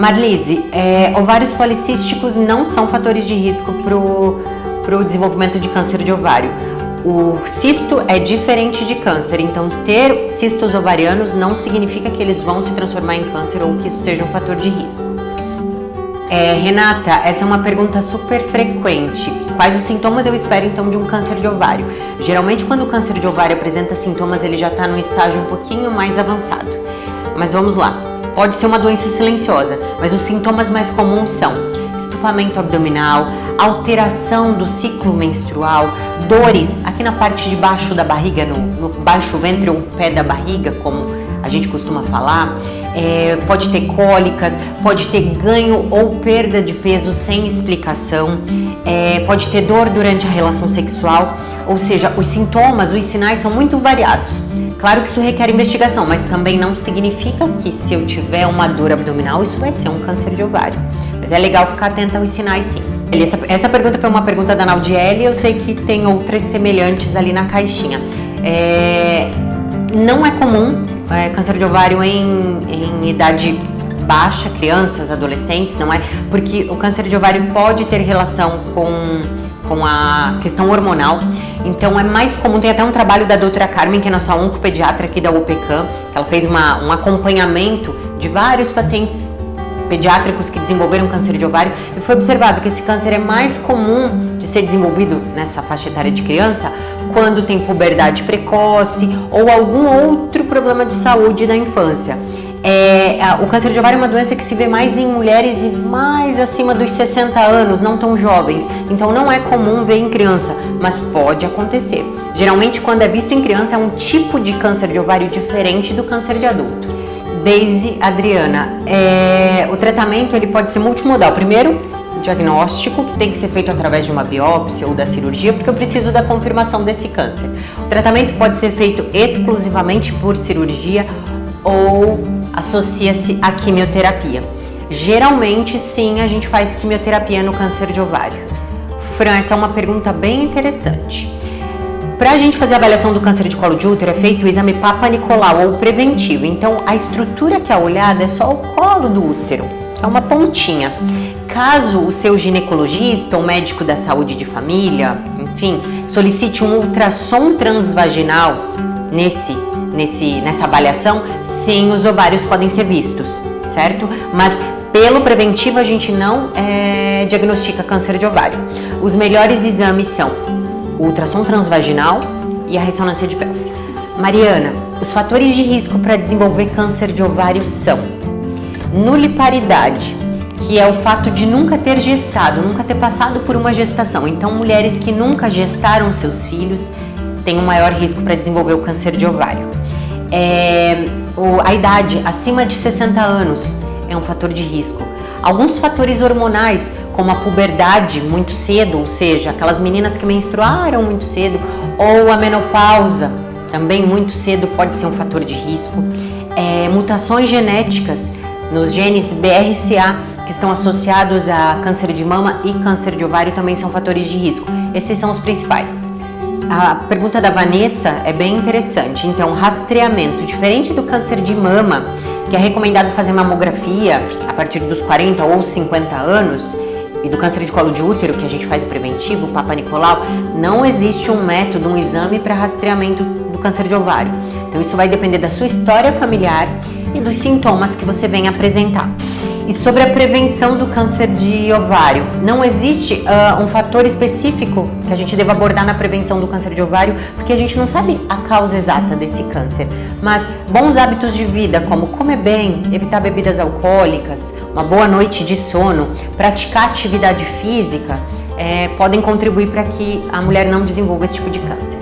Marlise, ovários policísticos não são fatores de risco para o desenvolvimento de câncer de ovário. O cisto é diferente de câncer, então ter cistos ovarianos não significa que eles vão se transformar em câncer ou que isso seja um fator de risco. Renata, essa é uma pergunta super frequente. Quais os sintomas eu espero então de um câncer de ovário? Geralmente quando o câncer de ovário apresenta sintomas, ele já está num estágio um pouquinho mais avançado. Mas vamos lá. Pode ser uma doença silenciosa, mas os sintomas mais comuns são estufamento abdominal, alteração do ciclo menstrual, dores aqui na parte de baixo da barriga, no baixo ventre ou pé da barriga, como a gente costuma falar, pode ter cólicas, pode ter ganho ou perda de peso sem explicação, pode ter dor durante a relação sexual, ou seja, os sintomas, os sinais são muito variados. Claro que isso requer investigação, mas também não significa que se eu tiver uma dor abdominal, isso vai ser um câncer de ovário. Mas é legal ficar atenta aos sinais, sim. Essa pergunta foi uma pergunta da Naudiele, eu sei que tem outras semelhantes ali na caixinha. Não é comum câncer de ovário em idade baixa, crianças, adolescentes, não é? Porque o câncer de ovário pode ter relação com a questão hormonal, então é mais comum. Tem até um trabalho da doutora Carmen, que é nossa oncopediatra aqui da UPCAM, que ela fez um acompanhamento de vários pacientes pediátricos que desenvolveram câncer de ovário e foi observado que esse câncer é mais comum de ser desenvolvido nessa faixa etária de criança quando tem puberdade precoce ou algum outro problema de saúde da infância. O câncer de ovário é uma doença que se vê mais em mulheres e mais acima dos 60 anos, não tão jovens, então não é comum ver em criança, mas pode acontecer. Geralmente quando é visto em criança é um tipo de câncer de ovário diferente do câncer de adulto. Deise Adriana, o tratamento ele pode ser multimodal. Primeiro, o diagnóstico tem que ser feito através de uma biópsia ou da cirurgia, porque eu preciso da confirmação desse câncer. O tratamento pode ser feito exclusivamente por cirurgia ou associa-se à quimioterapia. Geralmente, sim, a gente faz quimioterapia no câncer de ovário. Fran, essa é uma pergunta bem interessante. Para a gente fazer a avaliação do câncer de colo de útero é feito o exame Papa Nicolau ou preventivo. Então, a estrutura que é olhada é só o colo do útero, é uma pontinha. Caso o seu ginecologista ou médico da saúde de família, enfim, solicite um ultrassom transvaginal nessa avaliação, sim, os ovários podem ser vistos, certo? Mas pelo preventivo a gente não diagnostica câncer de ovário. Os melhores exames são o ultrassom transvaginal e a ressonância de pelve. Mariana, os fatores de risco para desenvolver câncer de ovário são nuliparidade, que é o fato de nunca ter gestado, nunca ter passado por uma gestação. Então, mulheres que nunca gestaram seus filhos têm um maior risco para desenvolver o câncer de ovário. A idade acima de 60 anos é um fator de risco. Alguns fatores hormonais, como a puberdade muito cedo, ou seja, aquelas meninas que menstruaram muito cedo, ou a menopausa também muito cedo, pode ser um fator de risco. Mutações genéticas nos genes BRCA, que estão associados a câncer de mama e câncer de ovário, também são fatores de risco. Esses são os principais. A pergunta da Vanessa é bem interessante. Então, rastreamento, diferente do câncer de mama, que é recomendado fazer mamografia a partir dos 40 ou 50 anos, e do câncer de colo de útero, que a gente faz o preventivo, o Papa Nicolau, não existe um método, um exame para rastreamento do câncer de ovário. Então, isso vai depender da sua história familiar e dos sintomas que você vem apresentar. E sobre a prevenção do câncer de ovário, não existe um fator específico que a gente deva abordar na prevenção do câncer de ovário, porque a gente não sabe a causa exata desse câncer. Mas bons hábitos de vida, como comer bem, evitar bebidas alcoólicas, uma boa noite de sono, praticar atividade física, podem contribuir para que a mulher não desenvolva esse tipo de câncer.